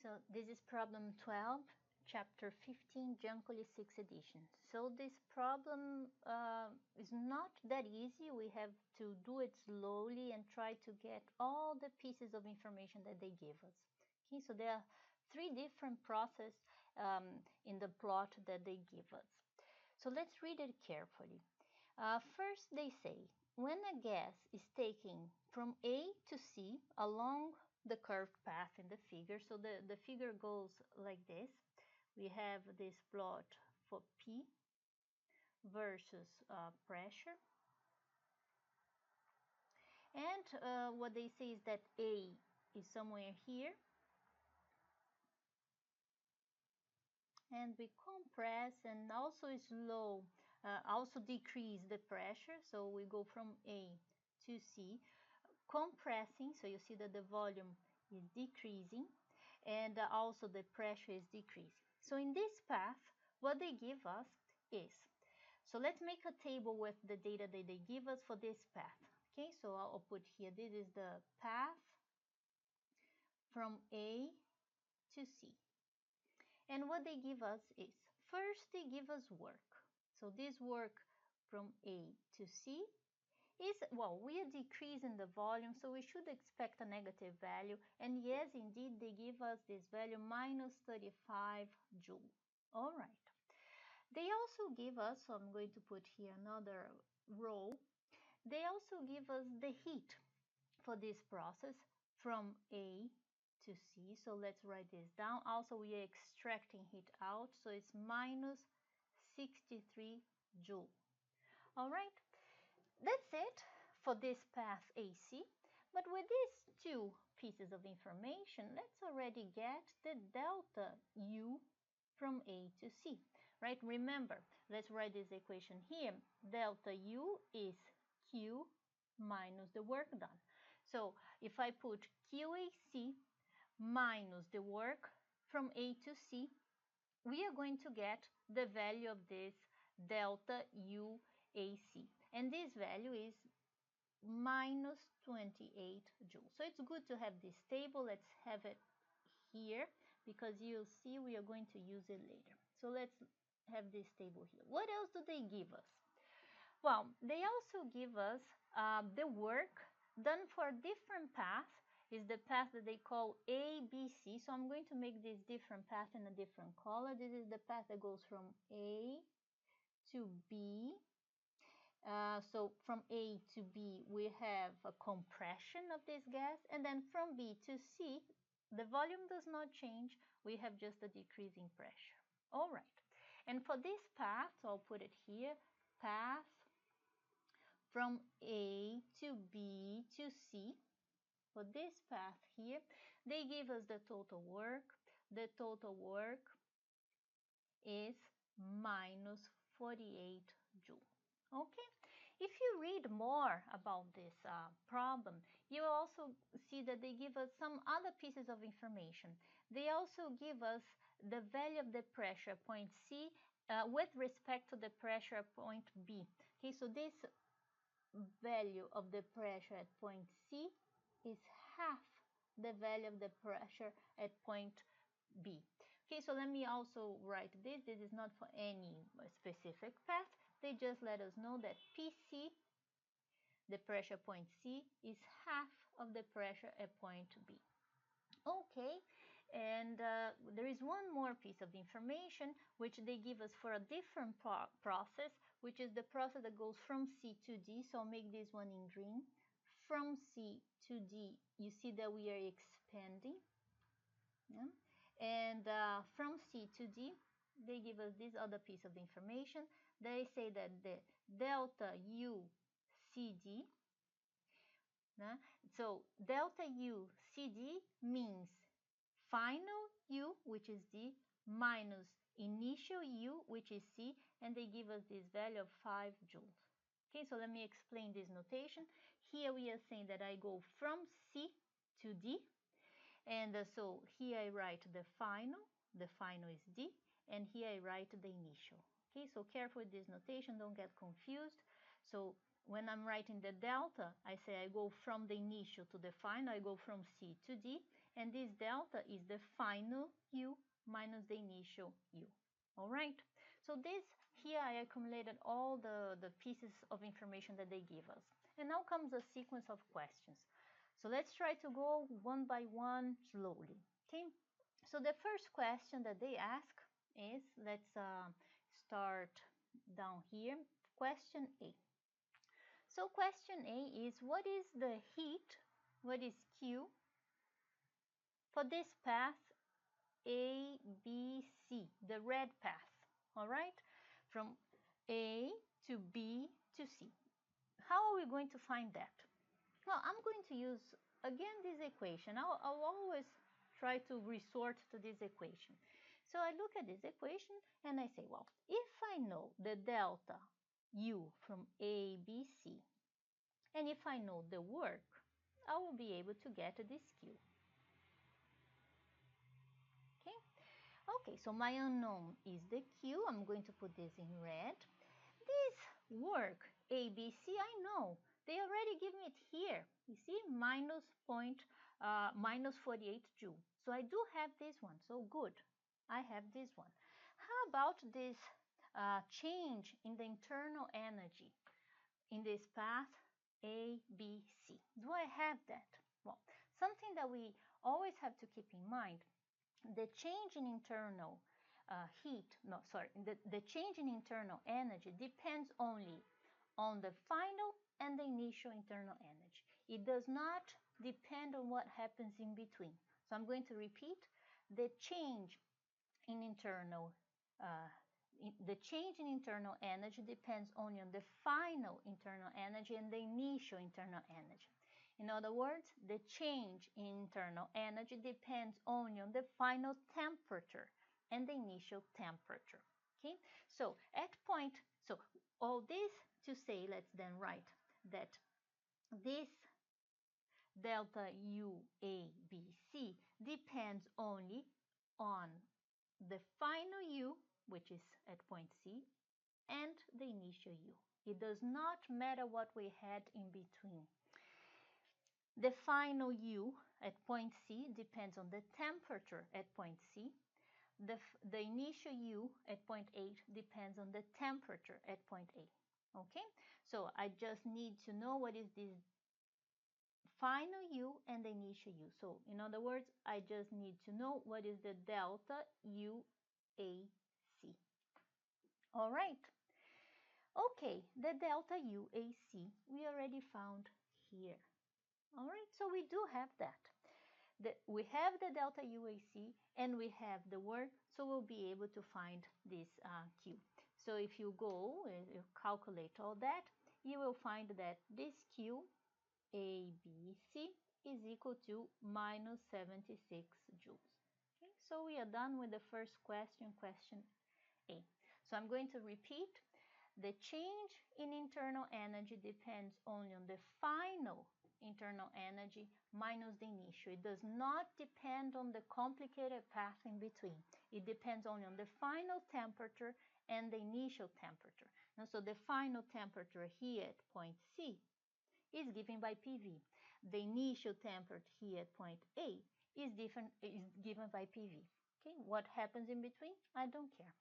So this is problem 12, chapter 15, Giancoli 6th edition. So this problem is not that easy. We have to do it slowly and try to get all the pieces of information that they give us. Okay, so there are three different processes in the plot that they give us. So let's read it carefully. First, they say, when a gas is taken from A to C along the curved path in the figure, so the figure goes like this. We have this plot for P versus pressure. And what they say is that A is somewhere here. And we compress and also slow, also decrease the pressure. So we go from A to C, compressing, so you see that the volume is decreasing and also the pressure is decreasing. So in this path, what they give us is, so let's make a table with the data that they give us for this path. Okay, so I'll put here, this is the path from A to C. And what they give us is, first they give us work. So this work from A to C is, well, we are decreasing the volume, so we should expect a negative value. And yes, indeed, they give us this value minus 35 joule. All right. They also give us, so I'm going to put here another row. They also give us the heat for this process from A to C. So let's write this down. Also, we are extracting heat out, so it's minus 63 joule. All right. That's it for this path AC, but with these two pieces of information, let's already get the delta U from A to C, right? Remember, let's write this equation here. Delta U is Q minus the work done. So if I put QAC minus the work from A to C, we are going to get the value of this delta UAC. And this value is minus 28 joules. So it's good to have this table. Let's have it here because you'll see we are going to use it later. So let's have this table here. What else do they give us? Well, they also give us the work done for a different path. Is the path that they call ABC. So I'm going to make this different path in a different color. This is the path that goes from A to B. So from A to B, we have a compression of this gas, and then from B to C, the volume does not change. We have just a decreasing pressure. All right. And for this path, so I'll put it here, path from A to B to C. For this path here, they give us the total work. The total work is minus 48 joule. Okay, if you read more about this problem, you will also see that they give us some other pieces of information. They also give us the value of the pressure at point C with respect to the pressure at point B. Okay, so this value of the pressure at point C is half the value of the pressure at point B. Okay, so let me also write this. This is not for any specific path. They just let us know that PC, the pressure point C, is half of the pressure at point B. Okay, and there is one more piece of information which they give us for a different process, which is the process that goes from C to D. So I'll make this one in green. From C to D, you see that we are expanding. Yeah? And from C to D, they give us this other piece of information. They say that the delta U CD, so delta U CD means final U, which is D, minus initial U, which is C, and they give us this value of 5 joules. Okay, so let me explain this notation. Here we are saying that I go from C to D, and so here I write the final is D, and here I write the initial. Okay, so careful with this notation, don't get confused. So when I'm writing the delta, I say I go from the initial to the final, I go from C to D, and this delta is the final U minus the initial U. All right, so this here I accumulated all the pieces of information that they give us. And now comes a sequence of questions. So let's try to go one by one slowly. Okay, so the first question that they ask is, let's start down here, question A. So question A is, what is the heat, what is Q, for this path A, B, C, the red path, all right? From A to B to C. How are we going to find that? Well, I'm going to use, again, this equation. I'll always try to resort to this equation. So I look at this equation and I say, well, if I know the delta U from A, B, C, and if I know the work, I will be able to get this Q. Okay? Okay, so my unknown is the Q. I'm going to put this in red. This work, ABC, I know. They already give me it here. You see, minus 48 joule. So I do have this one. So good. I have this one. How about this change in the internal energy in this path A, B, C? Do I have that? Well, something that we always have to keep in mind, the change in internal the change in internal energy depends only on the final and the initial internal energy. It does not depend on what happens in between. So I'm going to repeat, the change in internal energy depends only on the final internal energy and the initial internal energy. In other words, the change in internal energy depends only on the final temperature and the initial temperature. Okay, so all this to say, let's then write that this delta U, A, B, C depends only on the final U, which is at point C, and the initial U. It does not matter what we had in between. The final U at point C depends on the temperature at point C. The initial U at point A depends on the temperature at point A. Okay, so I just need to know what is this final U and the initial U. So in other words, I just need to know what is the delta UAC. All right. Okay, the delta UAC we already found here. All right, so we do have that. We have the delta UAC and we have the work, so we'll be able to find this Q. So if you go and you calculate all that, you will find that this Q, ABC, is equal to minus 76 joules. Okay, so we are done with the first question, question A. So I'm going to repeat. The change in internal energy depends only on the final internal energy minus the initial. It does not depend on the complicated path in between. It depends only on the final temperature and the initial temperature. And so the final temperature here at point C is given by PV. The initial temperature here at point A is given by PV. Okay, what happens in between? I don't care.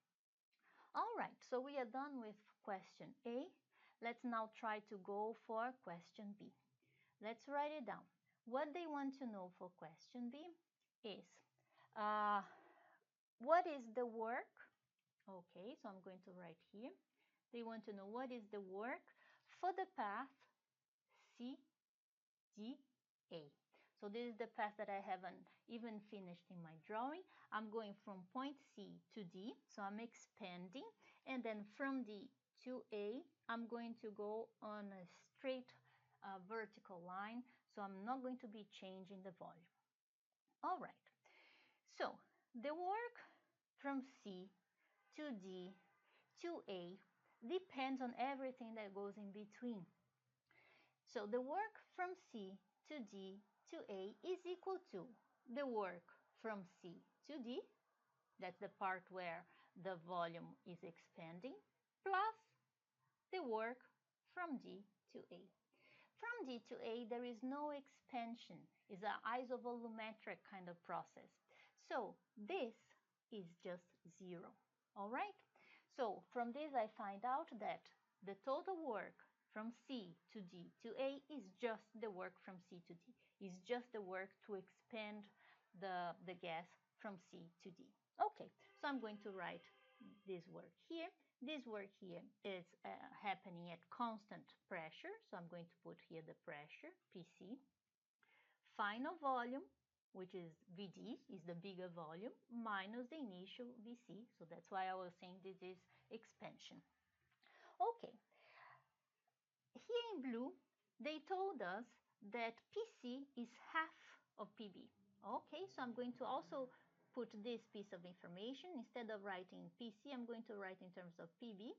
All right, so we are done with question A. Let's now try to go for question B. Let's write it down. What they want to know for question B is, what is the work? Okay, so I'm going to write here. They want to know what is the work for the path C, D, A. So this is the path that I haven't even finished in my drawing. I'm going from point C to D, so I'm expanding, and then from D to A, I'm going to go on a straight vertical line, so I'm not going to be changing the volume. All right, so the work from C to D to A depends on everything that goes in between. So the work from C to D to A is equal to the work from C to D, that's the part where the volume is expanding, plus the work from D to A. From D to A, there is no expansion It's an isovolumetric kind of process. So this is just 0. All right? So from this I find out that the total work from C to D to A is just the work from C to D. Is just the work to expand the gas from C to D. Okay, so I'm going to write this work here. This work here is happening at constant pressure, so I'm going to put here the pressure, PC. Final volume, which is VD, is the bigger volume, minus the initial VC, so that's why I was saying this is expansion. Okay, here in blue, they told us that PC is half of PB. Okay, so I'm going to also put this piece of information. Instead of writing PC, I'm going to write in terms of PB,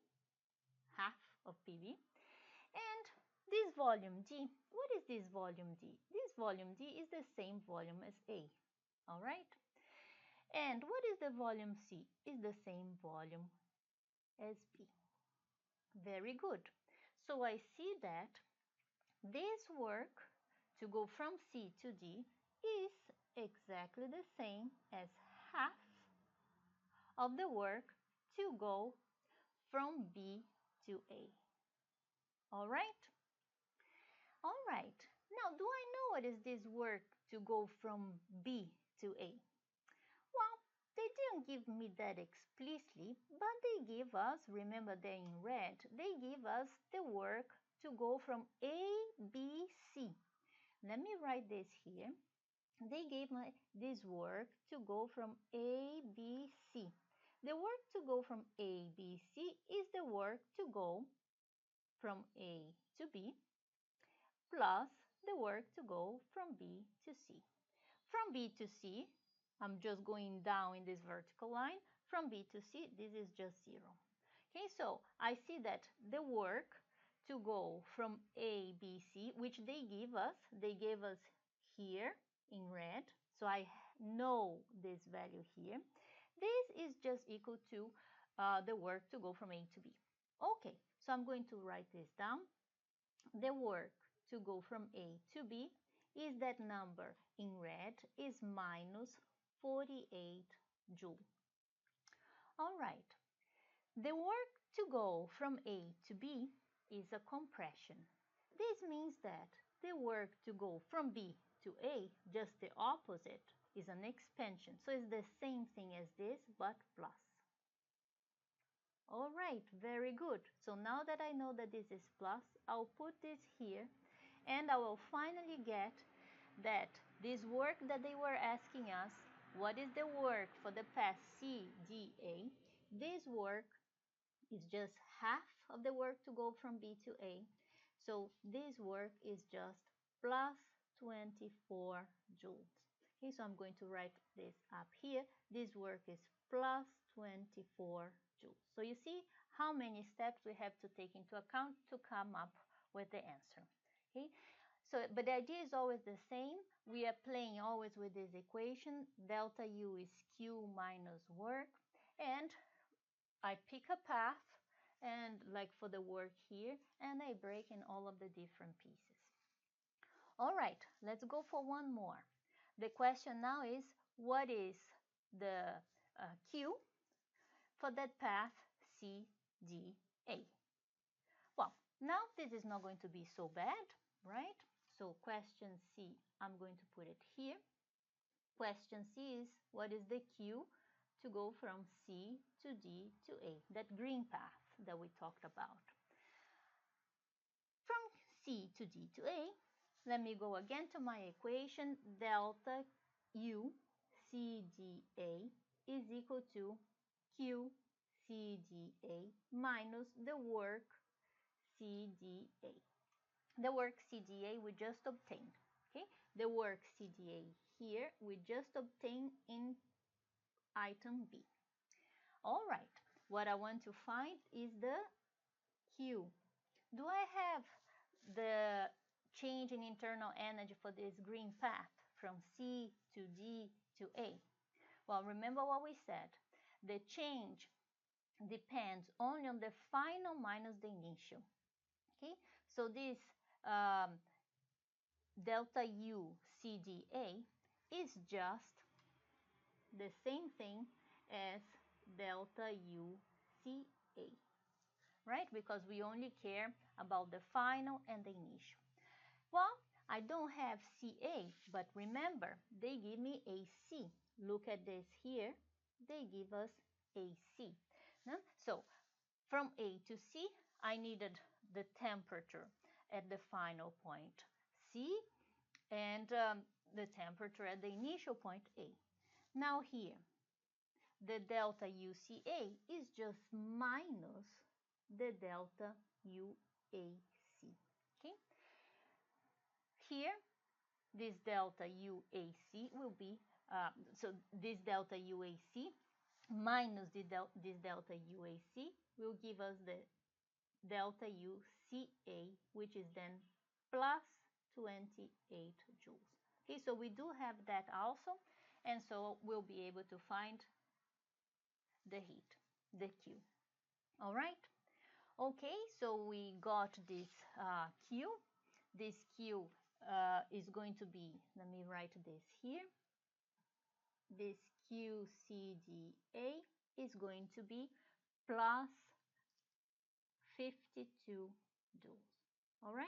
half of PB. And this volume D, what is this volume D? This volume D is the same volume as A, all right? And what is the volume C? Is the same volume as B. Very good. So I see that this work to go from C to D is exactly the same as half of the work to go from B to A. All right? All right. Now, do I know what is this work to go from B to A? Well, they didn't give me that explicitly, but they give us, remember they're in red, they give us the work to go from A, B, C. Let me write this here. They gave me this work to go from A, B, C. The work to go from A, B, C is the work to go from A to B plus the work to go from B to C. From B to C, I'm just going down in this vertical line. From B to C, this is just 0. Okay, so I see that the work to go from A, B, C, which they gave us here in red, so I know this value here. This is just equal to the work to go from A to B. Okay, so I'm going to write this down. The work to go from A to B is that number in red is minus 48 joule. All right, the work to go from A to B is a compression. This means that the work to go from B to A, just the opposite, is an expansion. So it's the same thing as this, but plus. All right, very good. So now that I know that this is plus, I'll put this here, and I will finally get that this work that they were asking us, what is the work for the path C, D, A? This work is just half of the work to go from B to A. So this work is just plus 24 joules. Okay, so I'm going to write this up here. This work is plus 24 joules. So you see how many steps we have to take into account to come up with the answer. Okay, so but the idea is always the same. We are playing always with this equation. Delta U is Q minus work, and I pick a path, and like for the work here, and I break in all of the different pieces. All right, let's go for one more. The question now is, what is the Q for that path C, D, A? Well, now this is not going to be so bad, right? So question C, I'm going to put it here. Question C is, what is the Q to go from C to D to A, that green path that we talked about. From C to D to A, let me go again to my equation. Delta U CDA is equal to Q CDA minus the work CDA. The work CDA we just obtained. Okay, the work CDA here we just obtained in item B. All right, what I want to find is the Q. Do I have the change in internal energy for this green path from C to D to A? Well, remember what we said. The change depends only on the final minus the initial. Okay, so this delta U CDA is just the same thing as delta UCA, right? Because we only care about the final and the initial. Well, I don't have CA, but remember, they give me AC. Look at this here. They give us AC. So from A to C, I needed the temperature at the final point C and the temperature at the initial point A. Now here, the delta UCA is just minus the delta UAC. Okay? Here, this delta UAC will be, so this delta UAC minus this delta UAC will give us the delta UCA, which is then plus 28 joules. Okay, so we do have that also, and so we'll be able to find the heat, the Q. All right. Okay, so we got this Q. This Q is going to be, let me write this here. This QCDA is going to be plus 52 joules. All right?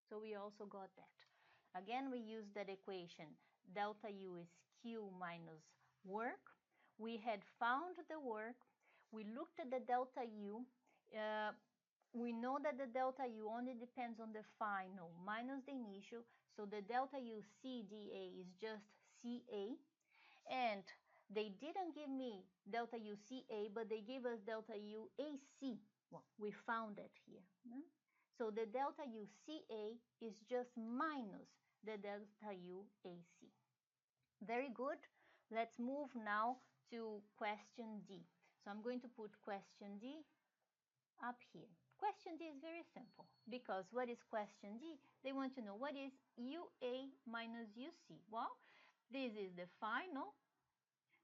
So we also got that. Again, we use that equation. Delta U is Q minus work. We had found the work. We looked at the delta U. We know that the delta U only depends on the final minus the initial. So the delta U CDA is just CA. And they didn't give me delta U CA, but they gave us delta U AC. Well, we found it here. So the delta U CA is just minus the delta U AC. Very good. Let's move now to question D. So I'm going to put question D up here. Question D is very simple because what is question D? They want to know what is UA minus UC. Well, this is the final,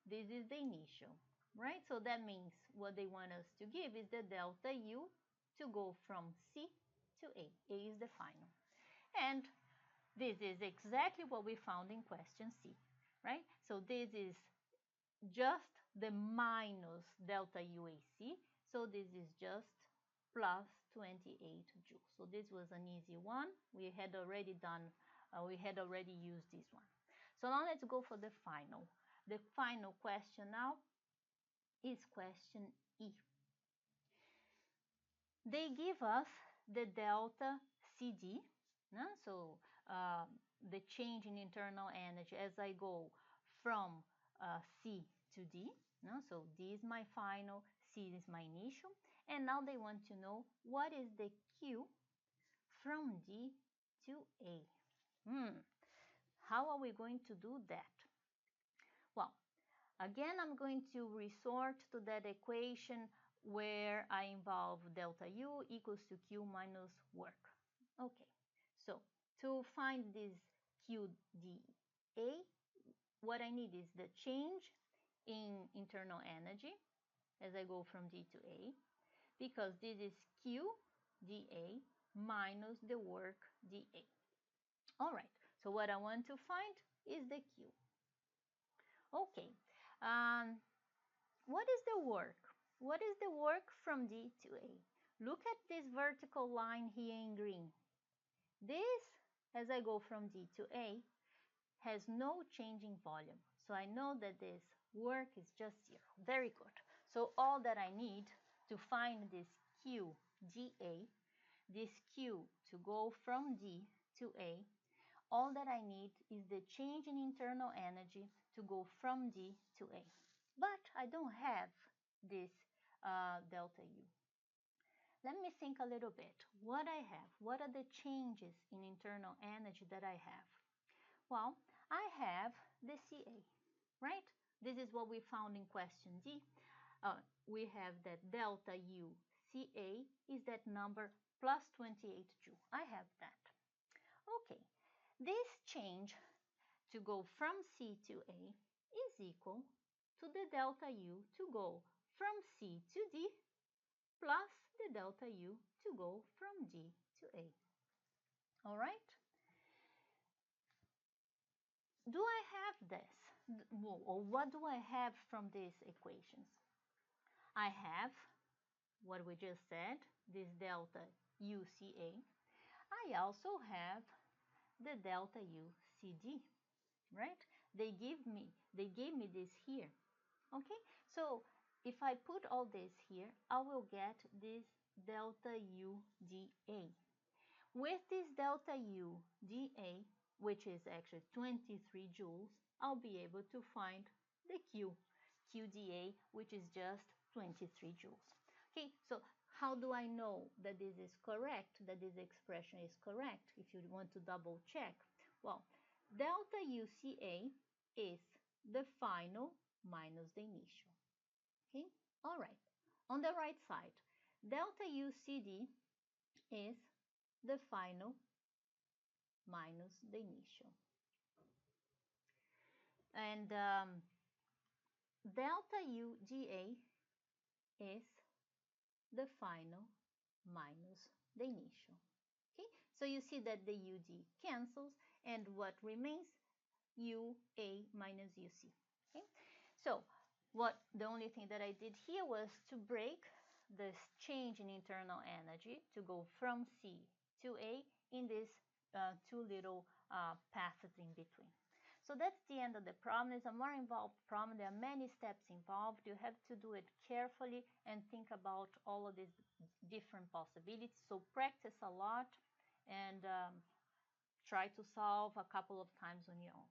this is the initial, right? So that means what they want us to give is the delta U to go from C to A. A is the final. And this is exactly what we found in question C, right? So this is just the minus delta UAC. So this is just plus 28 joules. So this was an easy one. We had already used this one. So now let's go for the final. The final question now is question E. They give us the delta CD, so the change in internal energy as I go from C to D. So D is my final, C is my initial, and now they want to know what is the Q from D to A. How are we going to do that? Well, again, I'm going to resort to that equation where I involve delta U equals to Q minus work. Okay, so to find this QDA, what I need is the change in internal energy as I go from D to A, because this is QDA minus the work dA. All right, so what I want to find is the Q. Okay, what is the work? What is the work from D to A? Look at this vertical line here in green. This, as I go from D to A, has no change in volume. So I know that this work is just 0. Very good. So all that I need to find this Q dA, this Q to go from D to A, all that I need is the change in internal energy to go from D to A. But I don't have this delta U. Let me think a little bit. What I have, what are the changes in internal energy that I have? Well, I have the CA, right? This is what we found in question D. We have that delta U CA is that number plus 28 joule. I have that. Okay, this change to go from C to A is equal to the delta U to go from C to D plus the delta U to go from D to A. All right? do I have this? Or what do I have from these equations? I have what we just said, this delta UCA. I also have the delta UCD, right? They gave me this here. Okay, so if I put all this here, I will get this delta UDA. With this delta UDA, which is actually 23 joules, I'll be able to find the QDA, which is just 23 joules. Okay, so how do I know that this is correct, that this expression is correct, if you want to double check? Well, delta UCA is the final minus the initial. Okay, all right. On the right side, delta UCD is the final minus the initial. And delta UDA is the final minus the initial. Okay, so you see that the UD cancels, and what remains? UA minus UC. Okay, so the only thing that I did here was to break this change in internal energy to go from C to A in these two little paths in between. So that's the end of the problem. It's a more involved problem. There are many steps involved. You have to do it carefully and think about all of these different possibilities. So practice a lot and try to solve a couple of times on your own.